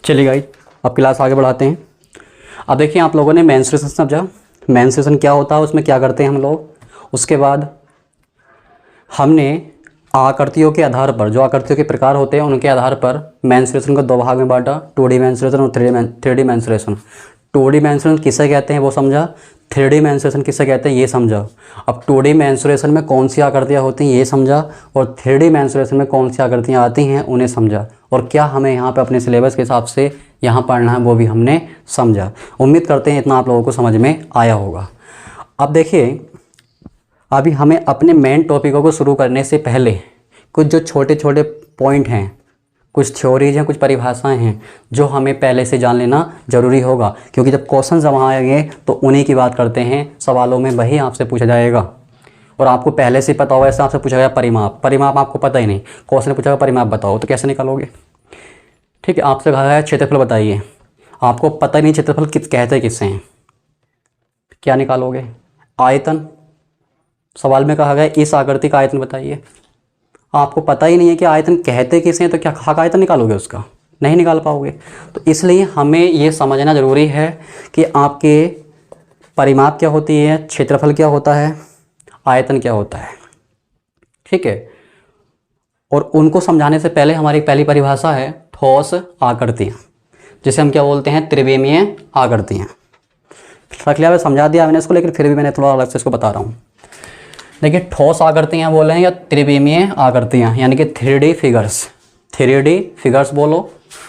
चलिए गाइस, अब क्लास आगे बढ़ाते हैं। अब देखिए, आप लोगों ने मेंस्ट्रुएशन समझा। मेंस्ट्रुएशन क्या होता है, उसमें क्या करते हैं हम लोग। उसके बाद हमने आकृतियों के आधार पर, जो आकृतियों के प्रकार होते हैं उनके आधार पर मेंस्ट्रुएशन को दो भाग में बांटा, 2D मेंस्ट्रुएशन और 3D मेंस्ट्रुएशन। 2D मेंस्ट्रुएशन किसे कहते हैं वो समझा, 3D मेंस्ट्रुएशन किसे कहते हैं ये समझा। अब 2D मेंस्ट्रुएशन में कौन सी आकृतियाँ होती हैं ये समझा, और 3D मेंस्ट्रुएशन में कौन सी आकृतियाँ आती हैं उन्हें समझा, और क्या हमें यहाँ पे अपने सिलेबस के हिसाब से यहाँ पढ़ना है वो भी हमने समझा। उम्मीद करते हैं इतना आप लोगों को समझ में आया होगा। अब देखिए, अभी हमें अपने मेन टॉपिकों को शुरू करने से पहले कुछ जो छोटे छोटे पॉइंट हैं, कुछ थ्योरीज हैं, कुछ परिभाषाएं हैं जो हमें पहले से जान लेना ज़रूरी होगा, क्योंकि जब क्वेश्चन जब आएंगे तो उन्हीं की बात करते हैं। सवालों में वही आपसे पूछा जाएगा और आपको पहले से पता होगा। ऐसा आपसे पूछा गया परिमाप आपको पता ही नहीं, क्वेश्चन पूछा परिमाप बताओ, तो कैसे निकालोगे। ठीक है, आपसे कहा है क्षेत्रफल बताइए, आपको पता ही नहीं क्षेत्रफल कहते किससे हैं, क्या निकालोगे। आयतन, सवाल में कहा गया इस आकृति का आयतन बताइए, आपको पता ही नहीं है कि आयतन कहते किसे हैं, तो क्या खाक आयतन निकालोगे, उसका नहीं निकाल पाओगे। तो इसलिए हमें ये समझना ज़रूरी है कि आपके परिमाप क्या होती है, क्षेत्रफल क्या होता है, आयतन क्या होता है। ठीक है, और उनको समझाने से पहले हमारी पहली परिभाषा है ठोस आकृतियाँ, जिसे हम क्या बोलते हैं, त्रिविमीय आकृतियाँ। रख लिया, समझा दिया मैंने इसको, लेकिन फिर भी मैंने थोड़ा अलग से इसको बता रहा हूँ। देखिए, ठोस आकृतियाँ बोले हैं या त्रिविमीय आकृतियाँ, यानी कि 3D फिगर्स। 3D फिगर्स बोलो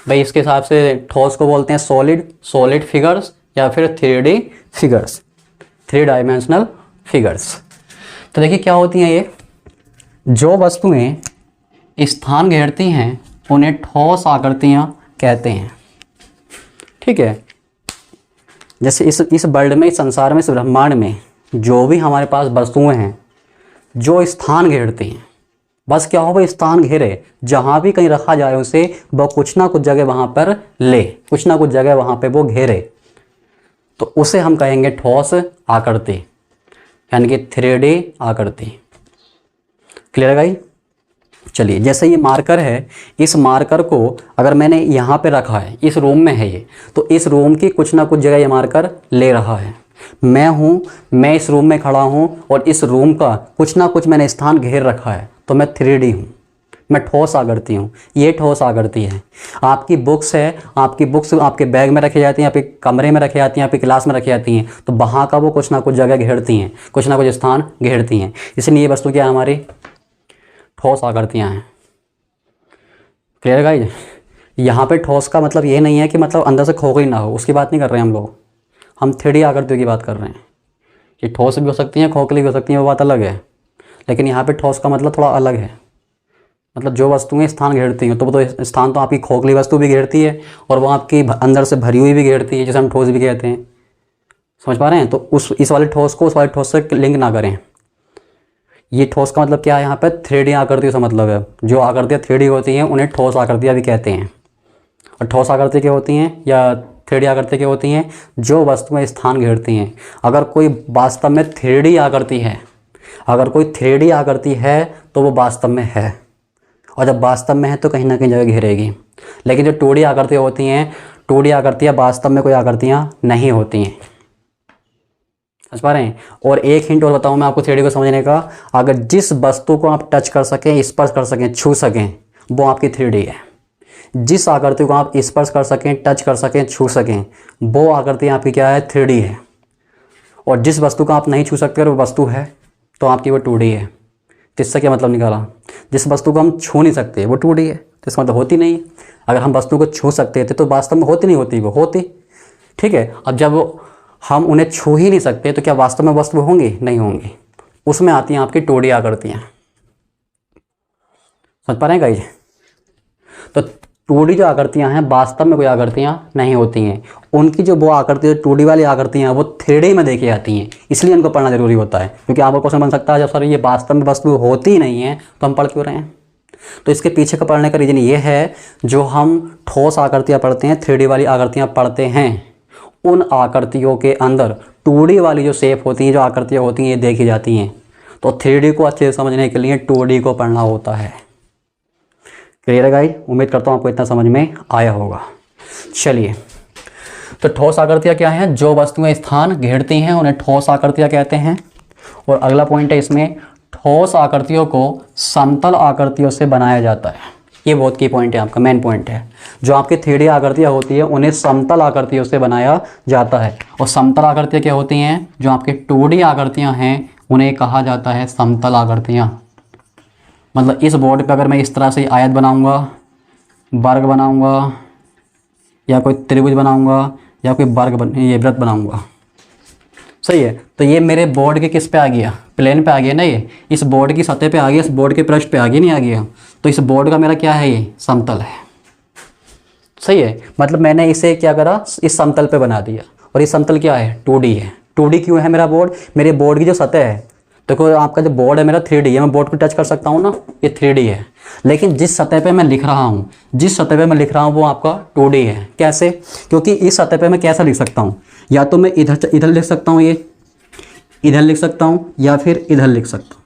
भाई, इसके हिसाब से ठोस को बोलते हैं सॉलिड फिगर्स या फिर 3D फिगर्स, 3 डायमेंशनल फिगर्स। तो देखिए क्या होती हैं ये, जो वस्तुएं स्थान घेरती हैं उन्हें ठोस आकृतियाँ कहते हैं। ठीक है, जैसे इस वर्ल्ड में, इस संसार में, इस ब्रह्मांड में जो भी हमारे पास वस्तुएं हैं जो स्थान घेरती हैं, बस क्या हो, वो स्थान घेरे, जहाँ भी कहीं रखा जाए उसे वो कुछ ना कुछ जगह वहाँ पर ले, कुछ ना कुछ जगह वहाँ पे वो घेरे, तो उसे हम कहेंगे ठोस आकृति, यानी कि 3D आकृति। क्लियर है भाई। चलिए, जैसे ये मार्कर है, इस मार्कर को अगर मैंने यहाँ पे रखा है, इस रूम में है ये, तो इस रूम की कुछ ना कुछ जगह ये मार्कर ले रहा है। मैं इस रूम में खड़ा हूँ और इस रूम का कुछ ना कुछ मैंने स्थान घेर रखा है, तो मैं 3D हूँ, मैं ठोस आकृति हूँ। ये ठोस आकृति है। आपकी बुक्स है, आपकी बुक्स आपके बैग में रखी जाती हैं, आपके कमरे में रखी जाती हैं, आपकी क्लास में रखी जाती हैं, तो वहाँ का वो कुछ ना कुछ जगह घेरती हैं, कुछ ना कुछ स्थान घेरती हैं। इसलिए ये वस्तु क्या है, हमारी ठोस आकृतियाँ हैं। क्लियर है गाइस। यहाँ पे ठोस का मतलब ये नहीं है कि मतलब अंदर से खोखली ना हो, उसकी बात नहीं कर रहे हैं हम लोग, हम 3D आकृतियों की बात कर रहे हैं। ये ठोस भी हो सकती हैं, खोखली भी हो सकती हैं, वो बात अलग है, लेकिन यहाँ पे ठोस का मतलब थोड़ा अलग है। मतलब जो वस्तुएं स्थान घेरती हैं, तो वो तो स्थान तो आपकी खोखली वस्तु भी घेरती है और वो आपकी अंदर से भरी हुई भी घेरती है, जिसे हम ठोस भी कहते हैं। समझ पा रहे हैं। तो इस वाले ठोस को उस वाले ठोस से लिंक ना करें। ये ठोस का मतलब क्या है, यहाँ पे 3D आकृतियों से मतलब है, जो आकृतियाँ 3D होती हैं उन्हें ठोस आकृतियाँ भी कहते हैं। और ठोस आकृति क्या होती हैं या 3D आकृति क्या होती हैं, जो वस्तुएं स्थान घेरती हैं। अगर कोई वास्तव में 3D आकृति है, अगर कोई 3D आकृति है तो वो वास्तव में है, और जब वास्तव में है तो कहीं ना कहीं जगह घेरेगी। लेकिन जो 2D आकृतियाँ होती हैं, 2D आकृतियाँ वास्तव में कोई आकृतियाँ नहीं होती हैं। समझ पा रहे हैं। और एक हिंट और बताऊँ मैं आपको 3D को समझने का, अगर जिस वस्तु को आप टच कर सकें, स्पर्श कर सकें, छू सकें, वो आपकी 3D है। जिस आकृति को आप स्पर्श कर सकें, टच कर सकें, छू सकें, वो आकृति आपकी क्या है, 3D है। और जिस वस्तु को आप नहीं छू सकते और वो वस्तु है तो आपकी वो 2D है। तो इससे क्या मतलब निकाला, जिस वस्तु को हम छू नहीं सकते वो 2D है, तो इसका मतलब होती नहीं। अगर हम वस्तु को छू सकते थे तो वास्तव में होती नहीं होती, वो होती। ठीक है, अब जब हम उन्हें छू ही नहीं सकते तो क्या वास्तव में वस्तु होंगी, नहीं होंगी। उसमें आती हैं आपकी 2D आकृतियाँ। समझ पा रहे हैं गाइस। तो 2D जो आकृतियाँ हैं वास्तव में कोई आकृतियाँ नहीं होती हैं। उनकी जो वो आकृति, 2D वाली आकृतियाँ हैं, वो 3D में देखी जाती हैं। इसलिए उनको पढ़ना जरूरी होता है, क्योंकि आपका क्वेश्चन बन सकता है जब सर ये वास्तव में वस्तु होती नहीं है तो हम पढ़ क्यों रहे हैं। तो इसके पीछे का पढ़ने का रीज़न ये है, जो हम ठोस आकृतियाँ पढ़ते हैं, 3D वाली आकृतियाँ पढ़ते हैं, उन आकृतियों के अंदर 2D वाली जो शेप होती हैं, जो आकृतियाँ होती हैं, ये देखी जाती हैं। तो 3D को अच्छे से समझने के लिए 2D को पढ़ना होता है। क्लियर है गाइस। उम्मीद करता हूँ आपको इतना समझ में आया होगा। चलिए, तो ठोस आकृतियाँ क्या हैं? जो वस्तुएं स्थान घेरती हैं उन्हें ठोस आकृतियाँ कहते हैं। और अगला पॉइंट है इसमें, ठोस आकृतियों को समतल आकृतियों से बनाया जाता है। ये बहुत की पॉइंट है, आपका मेन पॉइंट है। जो आपकी 3D आकृतियाँ होती है उन्हें समतल आकृतियों से बनाया जाता है। और समतल आकृतियाँ क्या होती हैं? जो आपके 2D आकृतियाँ हैं उन्हें कहा जाता है समतल आकृतियाँ। मतलब इस बोर्ड पे अगर मैं इस तरह से आयत बनाऊंगा, वर्ग बनाऊंगा, या कोई त्रिभुज बनाऊंगा, या कोई ये वृत्त बनाऊंगा, सही है, तो ये मेरे बोर्ड के किस पे आ गया? प्लेन पे आ गया ना। ये इस बोर्ड की सतह पे आ गया, इस बोर्ड के पृष्ठ पे आ गया, नहीं आ गया? तो इस बोर्ड का मेरा क्या है? ये समतल है, सही है। मतलब मैंने इसे क्या करा? इस समतल पे बना दिया। और ये समतल क्या है? 2D है। 2D क्यों है मेरा बोर्ड? मेरे बोर्ड की जो सतह है, देखो आपका जो बोर्ड है मेरा 3D है, मैं बोर्ड को टच कर सकता हूँ ना, ये 3D है। लेकिन जिस सतह पे मैं लिख रहा हूँ वो आपका 2D है। कैसे? क्योंकि इस सतह पे मैं कैसा लिख सकता हूँ? या तो मैं इधर लिख सकता हूँ, ये इधर लिख सकता हूँ, या फिर इधर लिख सकता हूँ।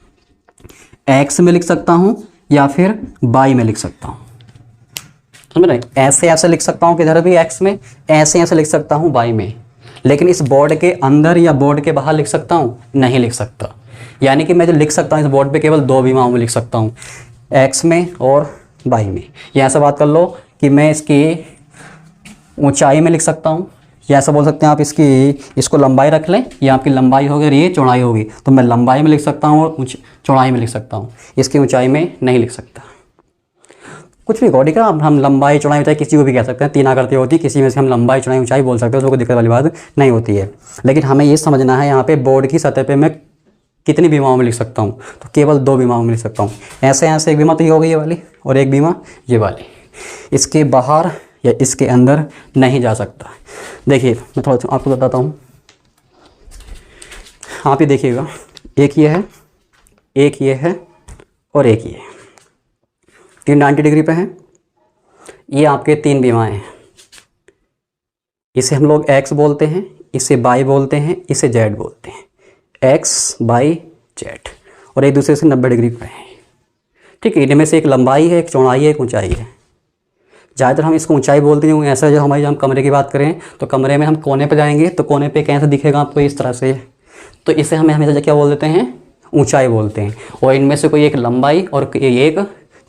एक्स में लिख सकता हूँ या फिर वाई में लिख सकता हूँ, समझ रहे? ऐसे लिख सकता हूँ किधर भी एक्स में, ऐसे लिख सकता हूँ वाई में। लेकिन इस बोर्ड के अंदर या बोर्ड के बाहर लिख सकता हूँ? नहीं लिख सकता। यानी कि मैं जो लिख सकता हूँ इस बोर्ड पे केवल 2 विमाओं में लिख सकता हूँ, एक्स में और वाई में। या ऐसा बात कर लो कि मैं इसकी ऊंचाई में लिख सकता हूँ, या ऐसा बोल सकते हैं आप इसको लंबाई रख लें, ये आपकी लंबाई होगी और ये चौड़ाई होगी, तो मैं लंबाई में लिख सकता हूँ और चौड़ाई में लिख सकता हूँ। इसकी ऊंचाई में नहीं लिख सकता। कुछ भी गौड़ी का हम लंबाई चौड़ाई ऊंचाई किसी को भी कह सकते हैं। 3 आकृतियाँ होती है, किसी में से हम लंबाई चौड़ाई ऊंचाई बोल सकते हैं, उसको कोई दिक्कत वाली बात नहीं होती है। लेकिन हमें ये समझना है यहाँ पे बोर्ड की सतह पे मैं कितनी बीमाओं में लिख सकता हूँ? तो केवल 2 बीमाओं में लिख सकता हूँ। ऐसे एक बीमा तो ये हो गई ये वाली, और एक बीमा ये वाली। इसके बाहर या इसके अंदर नहीं जा सकता। देखिए मैं थोड़ा सा आपको बताता हूँ, आप ही देखिएगा, एक ये है, एक ये है और एक ये, 390 डिग्री पे हैं। ये आपके 3 बीमाएँ हैं। इसे हम लोग एक्स बोलते हैं, इसे वाई बोलते हैं, इसे जेड बोलते हैं। एक्स वाई जेड, और एक दूसरे से 90 डिग्री पे है। ठीक है, इनमें से एक लंबाई है, एक चौड़ाई है, एक ऊंचाई है। ज़्यादातर हम इसको ऊंचाई बोलते हैं। ऐसा जो हम कमरे की बात करें तो कमरे में हम कोने पे जाएंगे तो कोने पे कैसे दिखेगा आपको? इस तरह से। तो इसे हमें हमेशा क्या बोल देते हैं? ऊंचाई बोलते हैं। और इनमें से कोई एक लंबाई और एक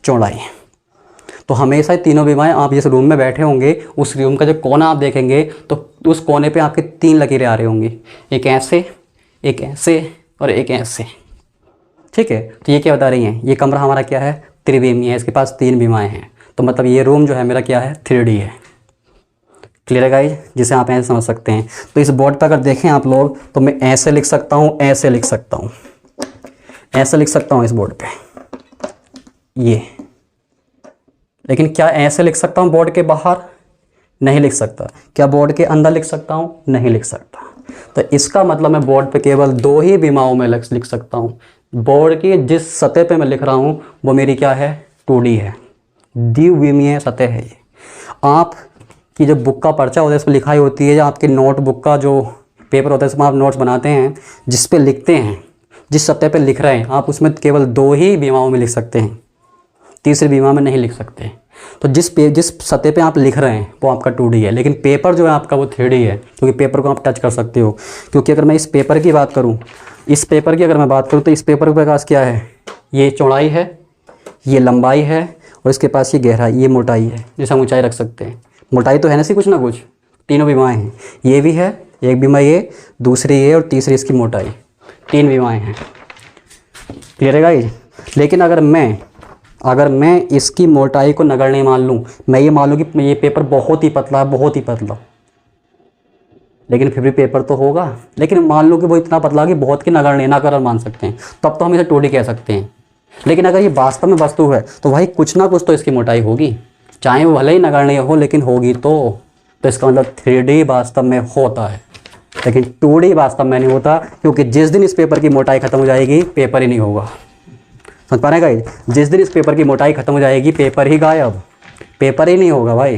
चौड़ाई। तो हमेशा तीनों बीमाएँ, आप जिस रूम में बैठे होंगे उस रूम का जो कोना आप देखेंगे तो उस कोने पर आपके 3 लकीरें आ रही होंगी, एक ऐसे, एक ऐसे और एक ऐसे। ठीक है, तो ये क्या बता रही हैं? ये कमरा हमारा क्या है? त्रिविमीय है, इसके पास 3 बीमाएँ हैं। तो मतलब ये रूम जो है मेरा क्या है? 3D है। क्लियर है गाइस? जिसे आप ऐसे समझ सकते हैं। तो इस बोर्ड पर अगर देखें आप लोग तो मैं ऐसे लिख सकता हूँ, ऐसे लिख सकता हूँ, ऐसे लिख सकता हूँ इस बोर्ड पे ये। लेकिन क्या ऐसे लिख सकता हूँ बोर्ड के बाहर? नहीं लिख सकता। क्या बोर्ड के अंदर लिख सकता हूँ? नहीं लिख सकता। तो इसका मतलब मैं बोर्ड पे केवल 2 ही बीमाओं में लिख सकता हूँ। बोर्ड की जिस सतह पे मैं लिख रहा हूँ वो मेरी क्या है? 2D है, द्विविमीय सतह है ये। आप की जो बुक का पर्चा होता है इस पर लिखाई होती है, या आपके नोटबुक का जो पेपर होता है इसमें आप नोट्स बनाते हैं, जिस पे लिखते हैं, जिस सतह पे लिख रहे हैं आप उसमें केवल 2 ही बीमाओं में लिख सकते हैं, तीसरी बीमा में नहीं लिख सकते। तो जिस सतह पे आप लिख रहे हैं वो आपका 2D है। लेकिन पेपर जो है आपका वो 3D है, क्योंकि पेपर को आप टच कर सकते हो। क्योंकि अगर मैं इस पेपर की बात करूँ, इस पेपर की अगर मैं बात करूँ तो इस पेपर के पास क्या है? ये चौड़ाई है, ये लंबाई है, और इसके पास ये गहराई, ये मोटाई है, जैसे हम ऊंचाई रख सकते हैं। मोटाई तो है ना सी कुछ ना कुछ। तीनों बीमाएँ हैं, ये भी है, एक बीमा ये, दूसरी ये और तीसरी इसकी मोटाई। 3 बीमाएँ हैं। क्लियर है गाइस? लेकिन अगर मैं इसकी मोटाई को नगण्य मान लूँ, मैं ये मान लूँ कि ये पेपर बहुत ही पतला है, बहुत ही पतला, लेकिन फिर भी पेपर तो होगा। लेकिन मान लो कि वो इतना पतला कि बहुत की नगण्य नाकरण मान सकते हैं, तब तो हम इसे 2D कह सकते हैं। लेकिन अगर ये वास्तव में वस्तु है तो भाई कुछ ना कुछ तो इसकी मोटाई होगी, चाहे वो भले ही नगण्य हो लेकिन होगी। तो इसका मतलब 3D वास्तव में होता है, लेकिन 2D वास्तव में नहीं होता। क्योंकि जिस दिन इस पेपर की मोटाई खत्म हो जाएगी पेपर ही नहीं होगा। समझ पा रहे हैं गाइस? जिस दिन इस पेपर की मोटाई खत्म हो जाएगी पेपर ही गायब, पेपर ही नहीं होगा भाई।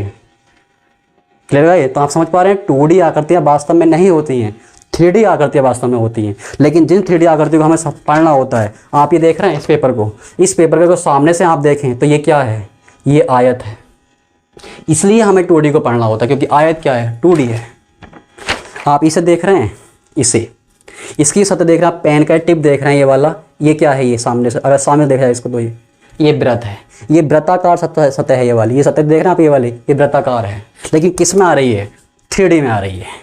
क्लियर है? तो आप समझ पा रहे हैं 2D आकृतियाँ वास्तव में नहीं होती हैं, 3D आकृतियाँ वास्तव में होती हैं। लेकिन जिन 3D आकृतियों को हमें सब पढ़ना होता है, आप ये देख रहे हैं इस पेपर को, इस पेपर को सामने से आप देखें तो ये क्या है? ये आयत है। इसलिए हमें 2D को पढ़ना होता है, क्योंकि आयत क्या है, 2D है। आप इसे देख रहे हैं, इसे, इसकी सतह देख रहे हैं आप, पेन का टिप देख रहे हैं, ये वाला, ये क्या है, ये सामने से, अगर सामने देखा है इसको तो ये वृत्त है, ये वृत्ताकार सतह है, ये वाली, ये सतह देख रहे हैं आप, ये वाली, ये वृत्ताकार है। लेकिन किस में आ रही है, 3D में आ रही है।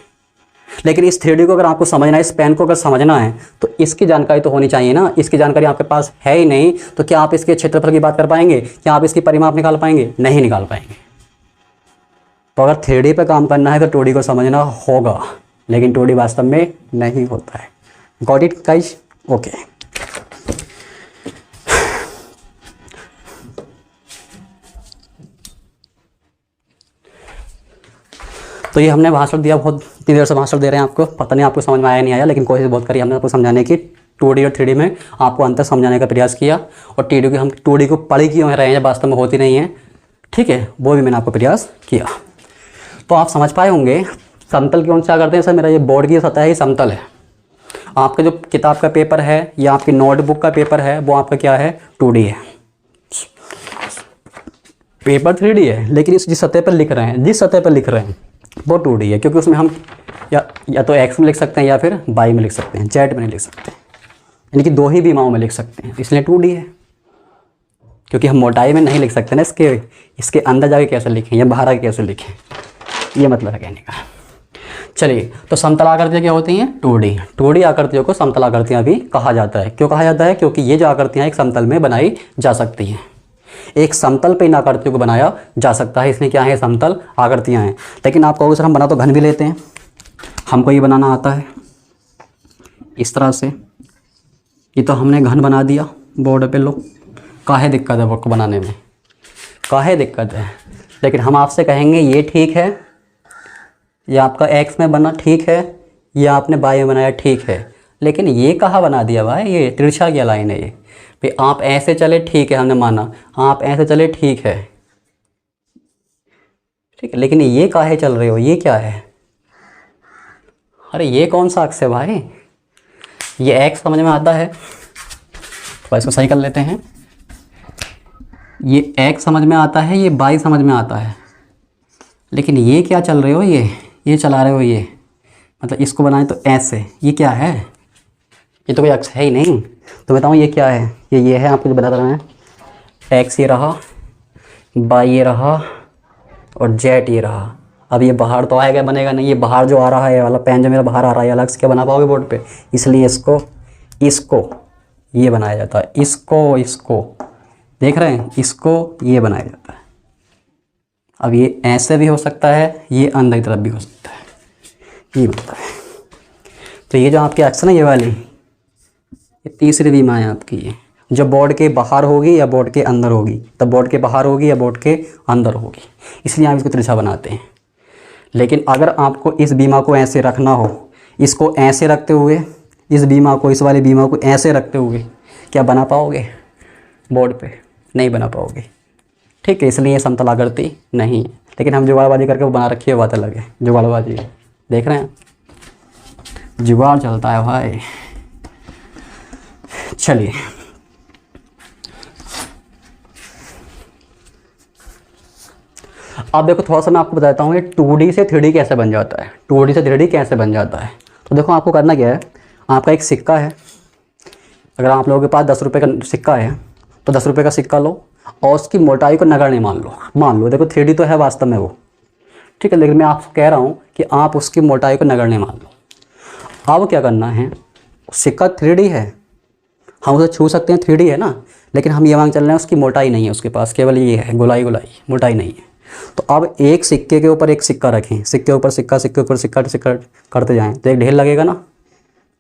लेकिन इस 3D को अगर आपको समझना है, इस पेन को अगर समझना है, तो इसकी जानकारी तो होनी चाहिए ना। इसकी जानकारी आपके पास है ही नहीं, तो क्या आप इसके क्षेत्रफल की बात कर पाएंगे, क्या आप इसकी परिमाप निकाल पाएंगे, नहीं निकाल पाएंगे। तो अगर 3D पे काम करना है तो 2D को समझना होगा, लेकिन 2D वास्तव में नहीं होता है। Got it guys? ओके। तो ये हमने भाषण दिया, बहुत इतनी देर से भाषण दे रहे हैं आपको, पता नहीं आपको समझ में आया नहीं आया, लेकिन कोशिश बहुत करी हमने आपको समझाने की, 2D और 3D में आपको अंतर समझाने का प्रयास किया। और 2D को पढ़ी क्यों रहे हैं, वास्तव में होती नहीं है, ठीक है, वो भी मैंने आपको प्रयास किया। तो आप समझ पाए होंगे समतल कौन सा करते हैं। सर मेरा ये बोर्ड की सतह है, ये समतल है। आपका जो किताब का पेपर है या आपकी नोटबुक का पेपर है वो आपका क्या है, 2D है। पेपर 3D है, लेकिन इस जिस सतह पर लिख रहे हैं, जिस सतह पर लिख रहे हैं वो 2D है, क्योंकि उसमें हम या तो x में लिख सकते हैं या फिर y में लिख सकते हैं, z में नहीं लिख सकते, यानी कि 2 ही विमाओं में लिख सकते हैं, इसलिए 2D है। क्योंकि हम मोटाई में नहीं लिख सकते ना, इसके अंदर जाके कैसे लिखें या बाहर आके कैसे लिखें, ये मतलब है कहने का। चलिए, तो समतल आकृतियाँ क्या होती हैं, 2D आकृतियों को समतल आकृतियाँ भी कहा जाता है। क्यों कहा जाता है, क्योंकि ये जो आकृतियाँ एक समतल में बनाई जा सकती हैं, एक समतल पे इन आकृतियों को बनाया जा सकता है, इसलिए क्या है, समतल आकृतियाँ हैं। लेकिन आप कहोगे सर हम बना तो घन भी लेते हैं, हमको ये बनाना आता है इस तरह से, ये तो हमने घन बना दिया बोर्ड पे, लो काहे दिक्कत है बोर्ड को बनाने में, काहे दिक्कत है। लेकिन हम आपसे कहेंगे ये ठीक है, या आपका x में बना ठीक है, या आपने y में बनाया ठीक है, लेकिन ये कहाँ बना दिया भाई, ये तिरछा क्या लाइन है ये भाई। आप ऐसे चले ठीक है, हमने माना, आप ऐसे चले ठीक है, ठीक है, लेकिन ये काहे चल रहे हो, ये क्या है, अरे ये कौन सा अक्ष है भाई, ये x समझ में आता है, तो इसको सही कर लेते हैं। ये x समझ में आता है, ये y समझ में आता है, लेकिन ये क्या चल रहे हो, ये चला रहे हो, ये मतलब इसको बनाए तो ऐसे, ये क्या है, ये तो कोई अक्ष है ही नहीं। तो बताऊँ ये क्या है, ये है, आपको जो बता रहे हैं, x ये रहा, y ये रहा और z ये रहा। अब ये बाहर तो आएगा, बनेगा नहीं, ये बाहर जो आ रहा है, ये वाला पेन जो मेरा बाहर आ रहा है, अलग से क्या बना पाओगे बोर्ड पे, इसलिए इसको ये बनाया जाता है, इसको देख रहे हैं, इसको ये बनाया जाता है। अब ये ऐसे भी हो सकता है, ये अंदर की तरफ भी हो सकता है, ये मतलब है। तो ये जो आपकी अक्ष ना, ये वाली, ये तीसरी विमा है आपकी, ये जो बोर्ड के बाहर होगी या बोर्ड के अंदर होगी, तब बोर्ड के बाहर होगी या बोर्ड के अंदर होगी, इसलिए आप इसको तिरछा बनाते हैं। लेकिन अगर आपको इस बीमा को ऐसे रखना हो, इसको ऐसे रखते हुए, इस बीमा को, इस वाली बीमा को ऐसे रखते हुए क्या बना पाओगे बोर्ड पे, नहीं बना पाओगे, ठीक है, इसलिए ये समतल आकृति नहीं है। लेकिन हम जुगाड़बाजी करके वो बना रखी है, बात अलग है, जुगाड़बाजी देख रहे हैं, जुगाड़ चलता है भाई। चलिए, अब देखो थोड़ा सा मैं आपको बताता हूँ ये 2D से 3D कैसे बन जाता है, 2D से 3D कैसे बन जाता है। तो देखो आपको करना क्या है, आपका एक सिक्का है, अगर आप लोगों के पास 10 रुपये का सिक्का है तो 10 रुपये का सिक्का लो और उसकी मोटाई को नगण्य मान लो, देखो 3D तो है वास्तव में वो, ठीक है, लेकिन मैं आपको कह रहा हूँ कि आप उसकी मोटाई को नगण्य मान लो। अब क्या करना है, सिक्का 3D है, हम उसे छू सकते हैं, 3D है ना, लेकिन हम ये मांग चल रहे हैं उसकी मोटाई नहीं है उसके पास, केवल ये है गोलाई, मोटाई नहीं है। तो अब एक सिक्के के ऊपर एक सिक्का रखें, सिक्के ऊपर सिक्का, सिक्के ऊपर सिक्का करते जाएं तो एक ढेर लगेगा ना।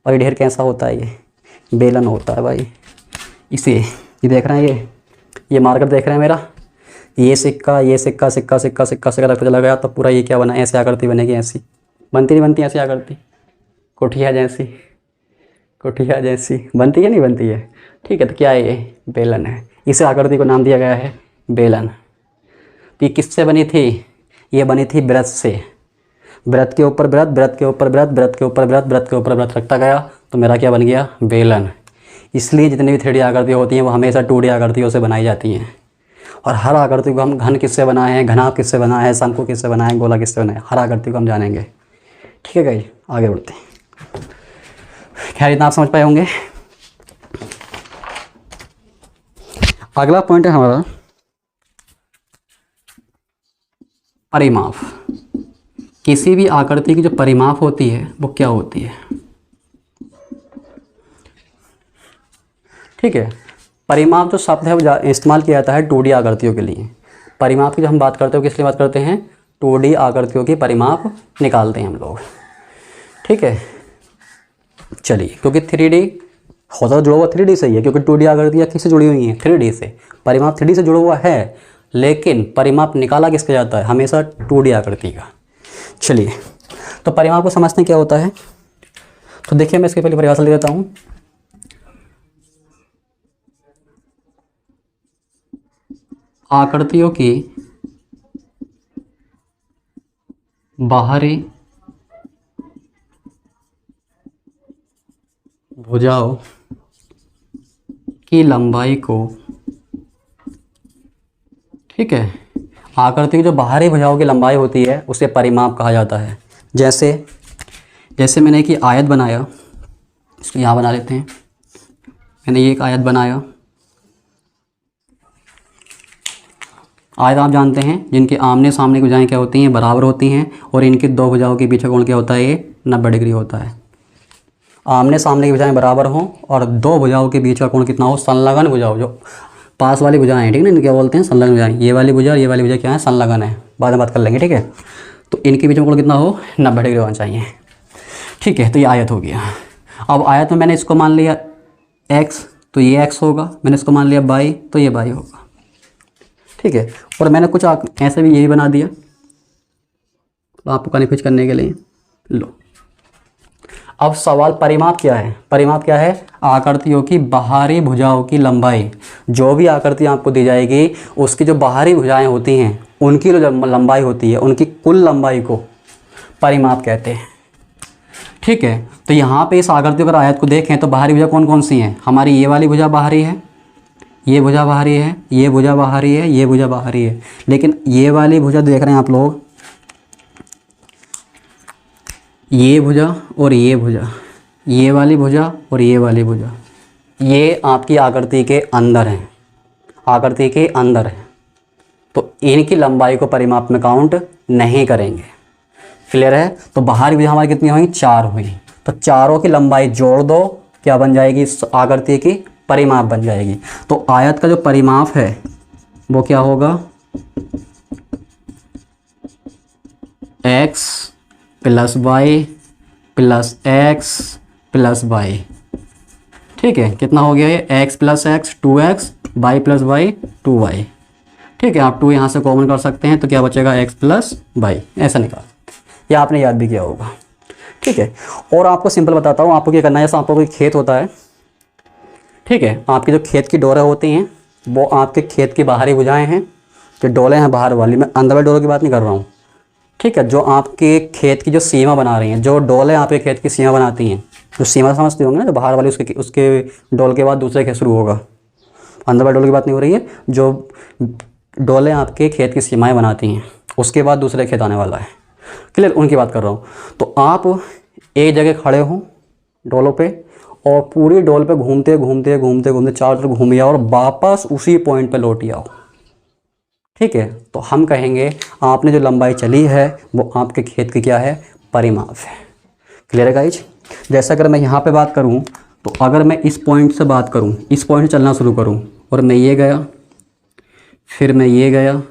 और ये ढेर कैसा होता है, ये बेलन होता है भाई। इसे ये देख रहे हैं, ये मार्कर देख रहे हैं मेरा, ये सिक्का रखते चला गया तो पूरा ये क्या बना, ऐसे आकृति बनेगी, ऐसी बनती नहीं बनती, ऐसी आकृति कोठिया जैसी बनती है, नहीं बनती है, ठीक है। तो क्या है, ये बेलन है, इस आकृति को नाम दिया गया है बेलन। तो ये किससे बनी थी, ये बनी थी वृत्त से, वृत्त के ऊपर वृत्त, वृत्त के ऊपर वृत्त, वृत्त के ऊपर वृत्त, वृत्त के ऊपर वृत्त रखता गया तो मेरा क्या बन गया, बेलन। इसलिए जितनी भी 3D आकृतियाँ होती हैं वो हमेशा 2D आकृतियों से बनाई जाती हैं। और हर आकृति को हम घन किससे बनाए हैं, घनाभ किससे बनाए हैं, शंकु किससे बनाए हैं, गोला किससे बनाए हैं, हर आकृति को हम जानेंगे। ठीक है गाइस, आगे बढ़ते हैं। खैर इतना आप समझ पाए होंगे। अगला पॉइंट है हमारा परिमाप। किसी भी आकृति की जो परिमाप होती है वो क्या होती है। ठीक है, परिमाप जो शब्द है वो इस्तेमाल किया जाता है 2D आकृतियों के लिए। परिमाप की जब हम बात करते हो किस लिए बात करते हैं, 2D आकृतियों की परिमाप निकालते हैं हम लोग। ठीक है, चलिए, क्योंकि 3D होता तो जुड़ा हुआ 3D से ही है, क्योंकि 2D आकृतियाँ किससे जुड़ी हुई हैं, 3D से। परिमाप 3D से जुड़ा हुआ है, लेकिन परिमाप निकाला किसका जाता है, हमेशा 2D आकृति का। चलिए, तो परिमाप को समझते हैं क्या होता है। तो देखिए, मैं इसके पहले परिभाषा ले देता हूँ। आकृतियों की बाहरी भुजाओं की लंबाई को, ठीक है, आकृति की जो बाहरी भुजाओं की लंबाई होती है उसे परिमाप कहा जाता है। जैसे मैंने एक आयत बनाया, इसको यहाँ बना लेते हैं। मैंने ये एक आयत बनाया। आयत आप जानते हैं जिनके आमने सामने की भुजाएं क्या होती हैं, बराबर होती हैं, और इनकी दो भुजाओं के बीच का कोण क्या होता है, ये 90 डिग्री होता है। आमने सामने की भुजाएं बराबर हों और दो भुजाओं के बीच का कोण कितना हो, संलग्न भुजाओं, जो पास वाली भुजाएं हैं, ठीक है ना, क्या बोलते हैं, संलग्न भुजाएं। ये वाली भुजा और ये वाली भुजा क्या है, संलग्न है, बाद में बात कर लेंगे। ठीक है, तो इनके बीच में कोण कितना हो, 90 डिग्री होना चाहिए। ठीक है, तो ये आयत हो गया। अब आयत में मैंने इसको मान लिया x, तो ये x होगा। मैंने इसको मान लिया y, तो ये y होगा। ठीक है, और मैंने कुछ ऐसे भी यही बना दिया आपको कन्फ्यूज करने के लिए। लो, अब सवाल परिमाप क्या है। परिमाप क्या है, आकृतियों की बाहरी भुजाओं की लंबाई। जो भी आकृति आपको दी जाएगी उसकी जो बाहरी भुजाएं होती हैं उनकी जो लंबाई होती है, उनकी कुल लंबाई को परिमाप कहते हैं। ठीक है, तो यहाँ पे इस आकृति पर आयत को देखें तो बाहरी भुजा कौन कौन सी हैं, हमारी ये वाली भुजा बाहरी है, ये भुजा बाहरी है, ये भुजा बाहरी है, ये भुजा बाहरी है। लेकिन ये वाली भुजा देख रहे हैं आप लोग, ये भुजा और ये भुजा, ये वाली भुजा और ये वाली भुजा, ये आपकी आकृति के अंदर है, आकृति के अंदर है। तो इनकी लंबाई को परिमाप में काउंट नहीं करेंगे। क्लियर है। तो बाहरी भुजा हमारी कितनी हुई, 4 हुई। तो चारों की लंबाई जोड़ दो, क्या बन जाएगी, इस आकृति की परिमाप बन जाएगी। तो आयत का जो परिमाप है वो क्या होगा, x plus y plus x plus y. ठीक है, कितना हो गया ये, x plus x 2x, y plus y 2y। ठीक है, आप 2 यहाँ से कॉमन कर सकते हैं, तो क्या बचेगा, x प्लस वाई, ऐसा निकाल। ये आपने याद भी किया होगा। ठीक है, और आपको सिंपल बताता हूँ आपको क्या करना है। जैसा आपको कोई खेत होता है, ठीक है, आपकी जो खेत की डोरें होती हैं वो आपके खेत की बाहरी भुजाएं हैं, जो डोले हैं बाहर वाली, मैं अंदर वाली डोलों की बात नहीं कर रहा हूँ। ठीक है, जो आपके खेत की जो सीमा बना रही हैं, जो डोले आपके खेत की सीमा बनाती हैं, जो सीमा समझते होंगे ना, जो बाहर वाली, उसके डोल के बाद दूसरे खेत शुरू होगा। अंदर वाली डोल की बात नहीं हो रही है, जो डोले आपके खेत की सीमाएँ बनाती हैं, उसके बाद दूसरे खेत आने वाला है। क्लियर, उनकी बात कर रहा हूँ। तो आप एक जगह खड़े हो डोलों पे और पूरी डोल पे घूमते घूमते घूमते घूमते चारों तरफ घूमिए और वापस उसी पॉइंट पे लौट आओ। ठीक है, तो हम कहेंगे आपने जो लंबाई चली है वो आपके खेत की क्या है, परिमाप है। क्लियर है गाइज। जैसे अगर मैं यहाँ पे बात करूँ, तो अगर मैं इस पॉइंट से बात करूँ, इस पॉइंट से चलना शुरू करूँ और मैं ये गया, फिर मैं ये गया,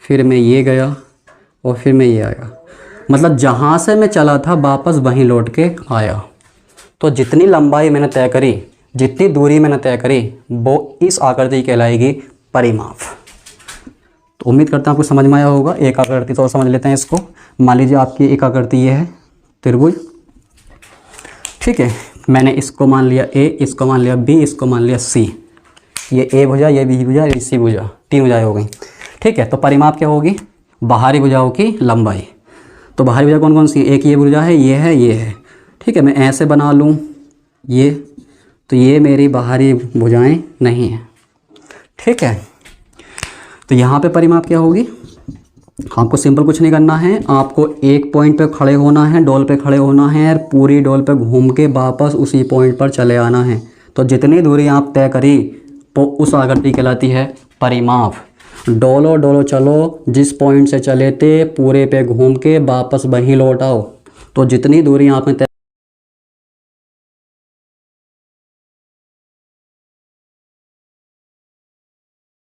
फिर मैं ये गया और फिर मैं ये आया, मतलब जहाँ से मैं चला था वापस वहीं लौट के आया, तो जितनी लंबाई मैंने तय करी, जितनी दूरी मैंने तय करी, वो इस आकृति कहलाएगी परिमाप। तो उम्मीद करता हूँ आपको समझ में आया होगा। एक आकृति तो और समझ लेते हैं इसको। मान लीजिए आपकी एक आकृति ये है त्रिभुज। ठीक है, मैंने इसको मान लिया A, इसको मान लिया B, इसको मान लिया C। ये A भुजा, ये B भुजा, ये C भुजा, 3 भुजाएं हो गई। ठीक है, तो परिमाप क्या होगी, बाहरी भुजाओं की लंबाई। तो बाहरी भुजा कौन कौन सी, एक ये भुजा है, ये है, ये है। ठीक है, मैं ऐसे बना लूँ ये, तो ये मेरी बाहरी भुजाएं नहीं हैं। ठीक है, तो यहाँ पे परिमाप क्या होगी, आपको सिंपल कुछ नहीं करना है, आपको एक पॉइंट पे खड़े होना है, डोल पे खड़े होना है और पूरी डोल पे घूम के वापस उसी पॉइंट पर चले आना है। तो जितनी दूरी आप तय करी तो उस आकृति कहलाती है परिमाप। डोलो डोलो चलो, जिस पॉइंट से चले थे पूरे पे घूम के वापस वहीं लौट आओ। तो जितनी दूरी आपने तय